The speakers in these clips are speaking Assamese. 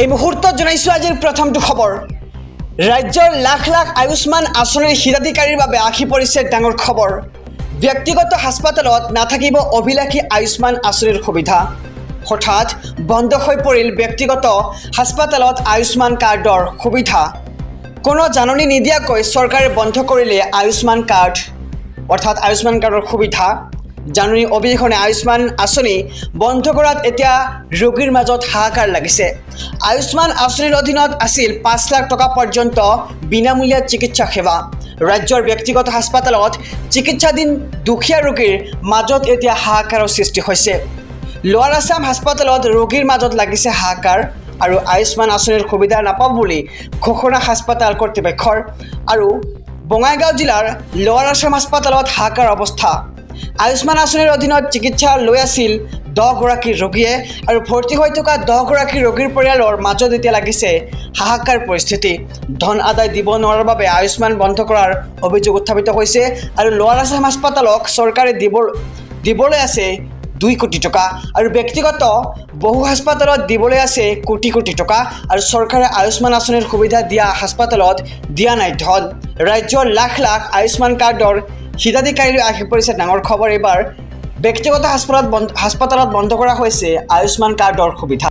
এই মুহূৰ্তত জনাইছোঁ আজিৰ প্ৰথমটো খবৰ। ৰাজ্যৰ লাখ লাখ আয়ুষ্মান আঁচনিৰ হিতাধিকাৰীৰ বাবে আহি পৰিছে ডাঙৰ খবৰ। ব্যক্তিগত হাস্পাতালত নাথাকিব অভিলাষী আয়ুষ্মান আঁচনিৰ সুবিধা। হঠাৎ বন্ধ হৈ পৰিল ব্যক্তিগত হাস্পাতালত আয়ুষ্মান কাৰ্ডৰ সুবিধা। কোনো জাননী নিদিয়াকৈ চৰকাৰে বন্ধ কৰিলে আয়ুষ্মান কাৰ্ড অৰ্থাৎ আয়ুষ্মান কাৰ্ডৰ সুবিধা। জাননী অবিহনে আয়ুষ্মান আঁচনি বন্ধ কৰাত এতিয়া ৰোগীৰ মাজত হাহাকাৰ লাগিছে। আয়ুষ্মান আঁচনিৰ অধীনত আছিল ৫ লাখ টকা পৰ্যন্ত বিনামূলীয়া চিকিৎসা সেৱা। ৰাজ্যৰ ব্যক্তিগত হাস্পাতালত চিকিৎসাধীন দুখীয়া ৰোগীৰ মাজত এতিয়া হাহাকাৰৰ সৃষ্টি হৈছে। লোৱাৰ আছাম হাস্পাতালত ৰোগীৰ মাজত লাগিছে হাহাকাৰ আৰু আয়ুষ্মান আঁচনিৰ সুবিধা নাপাব বুলি ঘোষণা হাস্পাতাল কৰ্তৃপক্ষৰ। আৰু বঙাইগাঁও জিলাৰ লোৱাৰ আছাম হাস্পাতালত হাহাকাৰ অৱস্থা। আয়ুষ্মান আঁচনিৰ অধীনত চিকিৎসা লৈ আছিল 10 গৰাকী ৰোগীয়ে আৰু ভৰ্তি হৈ থকা 10 গৰাকী ৰোগীৰ পৰিয়ালৰ মাজত এতিয়া লাগিছে হাহাকাৰ পৰিস্থিতি। ধন আদায় দিব নোৱাৰাৰ বাবে আয়ুষ্মান বন্ধ কৰাৰ অভিযোগ উত্থাপিত হৈছে আৰু লোৱাৰ আছাম হাস্পাতালক চৰকাৰে দিবলৈ আছে 2 কোটি টকা আৰু ব্যক্তিগত বহু হাস্পাতালত দিবলৈ আছে কোটি কোটি টকা আৰু চৰকাৰে আয়ুষ্মান আঁচনিৰ সুবিধা দিয়া হাস্পাতালত দিয়া নাই ধন। ৰাজ্যৰ লাখ লাখ আয়ুষ্মান কাৰ্ডৰ হিতাধিকাৰীলৈ আহি পৰিছে ডাঙৰ খবৰ। এইবাৰ ব্যক্তিগত হাস্পাতালত বন্ধ কৰা হৈছে আয়ুষ্মান কাৰ্ডৰ সুবিধা।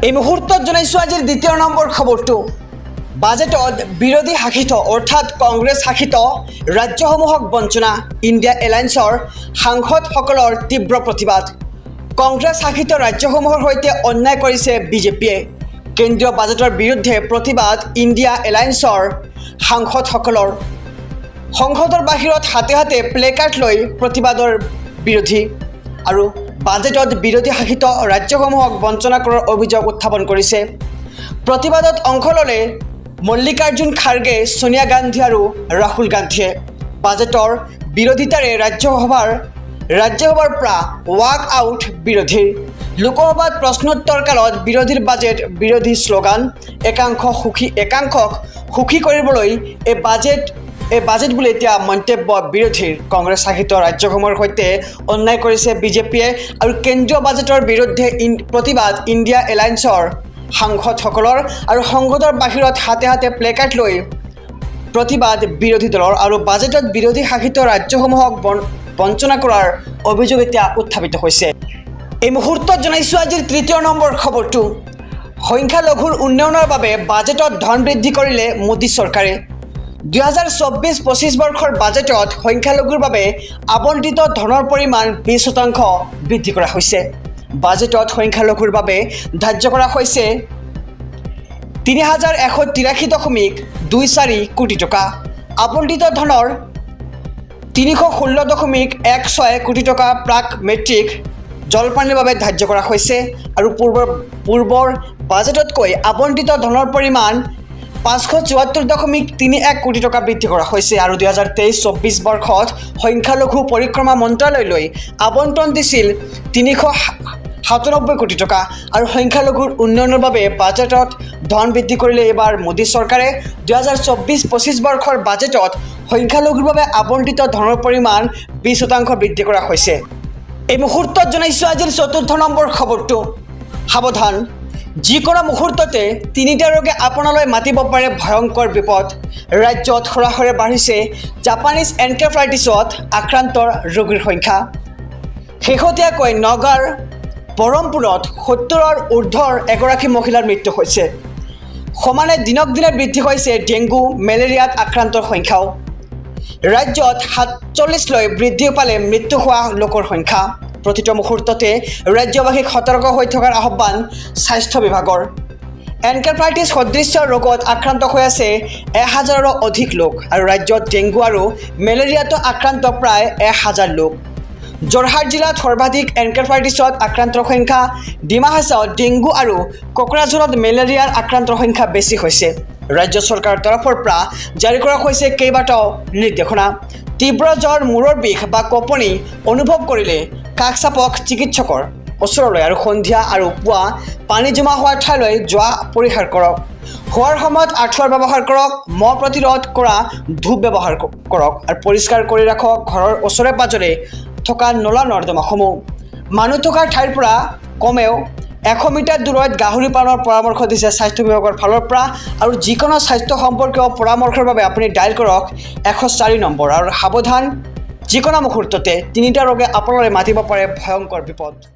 এই মুহূৰ্তত জনাইছোঁ আজিৰ দ্বিতীয় নম্বৰ খবৰটো। বাজেটত বিৰোধী শাসিত অৰ্থাৎ কংগ্ৰেছ শাসিত ৰাজ্যসমূহক বঞ্চনা। ইণ্ডিয়া এলায়েন্সৰ সাংসদসকলৰ তীব্ৰ প্ৰতিবাদ। কংগ্ৰেছ শাসিত ৰাজ্যসমূহৰ সৈতে অন্যায় কৰিছে বিজেপিয়ে। কেন্দ্ৰীয় বাজেটৰ বিৰুদ্ধে প্ৰতিবাদ ইণ্ডিয়া এলায়েন্সৰ সাংসদসকলৰ। সংসদৰ বাহিৰত হাতে হাতে প্লেকাৰ্ড লৈ প্ৰতিবাদৰ বিৰোধী আৰু বাজেটত বিৰোধী শাসিত ৰাজ্যসমূহক বঞ্চনা কৰাৰ অভিযোগ উত্থাপন কৰিছে। প্ৰতিবাদত অংশ ল'লে মল্লিকাৰ্জুন খাৰ্গে, ছোনিয়া গান্ধী আৰু ৰাহুল গান্ধীয়ে। বাজেটৰ বিৰোধিতাৰে ৰাজ্যসভাৰ পৰা ৱাক আউট বিৰোধীৰ। লোকসভাত প্ৰশ্নোত্তৰ কালত বিৰোধীৰ বাজেট বিৰোধী শ্লোগান। একাংশক সুখী কৰিবলৈ এই বাজেট বুলি এতিয়া মন্তব্য বিৰোধীৰ। কংগ্ৰেছ শাসিত ৰাজ্যসমূহৰ সৈতে অন্যায় কৰিছে বিজেপিয়ে আৰু কেন্দ্ৰীয় বাজেটৰ বিৰুদ্ধে প্ৰতিবাদ ইণ্ডিয়া এলায়েন্সৰ সাংসদসকলৰ আৰু সংসদৰ বাহিৰত হাতে হাতে প্লেকাৰ্ড লৈ প্ৰতিবাদ বিৰোধী দলৰ আৰু বাজেটত বিৰোধী শাসিত ৰাজ্যসমূহক বঞ্চনা কৰাৰ অভিযোগ এতিয়া উত্থাপিত হৈছে। এই মুহূৰ্তত জনাইছোঁ আজিৰ তৃতীয় নম্বৰ খবৰটো। সংখ্যালঘুৰ উন্নয়নৰ বাবে বাজেটত ধন বৃদ্ধি কৰিলে মোদী চৰকাৰে। 2024-25 বৰ্ষৰ বাজেটত সংখ্যালঘুৰ বাবে আবণ্টিত ধনৰ পৰিমাণ 20% বৃদ্ধি কৰা হৈছে। বাজেটত সংখ্যালঘুৰ বাবে ধাৰ্য কৰা হৈছে 3183.24 কোটি টকা। আবণ্টিত ধনৰ 316.16 কোটি টকা প্ৰাক মেট্ৰিক জলপানৰ বাবে ধাৰ্য কৰা হৈছে আৰু পূৰ্বৰ বাজেটতকৈ আবণ্টিত ধনৰ পৰিমাণ 574.31 কোটি টকা বৃদ্ধি কৰা হৈছে আৰু 2023-24 বৰ্ষত সংখ্যালঘু পৰিক্ৰমা মন্ত্ৰালয়লৈ আবণ্টন দিছিল 397 কোটি টকা আৰু সংখ্যালঘুৰ উন্নয়নৰ বাবে বাজেটত ধন বৃদ্ধি কৰিলে এইবাৰ মোদী চৰকাৰে। 2024-25 বৰ্ষৰ বাজেটত সংখ্যালঘুৰ বাবে আবণ্টিত ধনৰ পৰিমাণ 20% বৃদ্ধি কৰা হৈছে। এই মুহূৰ্তত জনাইছোঁ আজিৰ চতুৰ্থ নম্বৰ খবৰটো। সাৱধান, যিকোনো মুহূৰ্ততে 3টা ৰোগে আপোনালৈ মাতিব পাৰে ভয়ংকৰ বিপদ। ৰাজ্যত সৰাসৰি বাঢ়িছে জাপানীজ এনকেফেলাইটিছত আক্ৰান্তৰ ৰোগীৰ সংখ্যা। শেহতীয়াকৈ নগাঁৱৰ বৰহমপুৰত 70ৰ ঊৰ্ধৰ এগৰাকী মহিলাৰ মৃত্যু হৈছে। সমানে দিনক দিনে বৃদ্ধি হৈছে ডেংগু মেলেৰিয়াত আক্ৰান্তৰ সংখ্যাও। ৰাজ্যত 47লৈ বৃদ্ধি পালে মৃত্যু হোৱা লোকৰ সংখ্যা। প্ৰতিটো মুহূৰ্ততে ৰাজ্যবাসীক সতৰ্ক হৈ থকাৰ আহ্বান স্বাস্থ্য বিভাগৰ। এনকেফেলাইটিছ সদৃশ্য ৰোগত আক্ৰান্ত হৈ আছে 1000ৰো অধিক লোক আৰু ৰাজ্যত ডেংগু আৰু মেলেৰিয়াতো আক্ৰান্ত প্ৰায় 1000 লোক। যোৰহাট জিলাত সৰ্বাধিক এনকেফেলাইটিছত আক্ৰান্তৰ সংখ্যা। ডিমা হাছাওত ডেংগু আৰু কোকৰাঝাৰত মেলেৰিয়াৰ আক্ৰান্তৰ সংখ্যা বেছি হৈছে। ৰাজ্য চৰকাৰৰ তৰফৰ পৰা জাৰি কৰা হৈছে কেইবাটাও নিৰ্দেশনা। তীব্ৰ জ্বৰ, মূৰৰ বিষ বা কঁপনি অনুভৱ কৰিলে কাষ চাপক চিকিৎসকৰ ওচৰলৈ আৰু সন্ধিয়া আৰু পুৱা পানী জমা হোৱাৰ ঠাইলৈ যোৱা পৰিহাৰ কৰক। খোৱাৰ সময়ত আঁঠুৱাৰ ব্যৱহাৰ কৰক। মহ প্ৰতিৰোধ কৰা ধূপ ব্যৱহাৰ কৰক আৰু পৰিষ্কাৰ কৰি ৰাখক ঘৰৰ ওচৰে পাজৰে থকা নলা নৰ্দমাসমূহ। মানুহ থকাৰ ঠাইৰ পৰা কমেও 100 মিটাৰ দূৰত গাহৰি পালনৰ পৰামৰ্শ দিছে স্বাস্থ্য বিভাগৰ ফালৰ পৰা আৰু যিকোনো স্বাস্থ্য সম্পৰ্কীয় পৰামৰ্শৰ বাবে আপুনি ডায়েল কৰক 104 নম্বৰ আৰু সাৱধান যিকোনো মুহূৰ্ততে তিনিটা ৰোগে আপোনালৈ মাতিব পাৰে ভয়ংকৰ বিপদ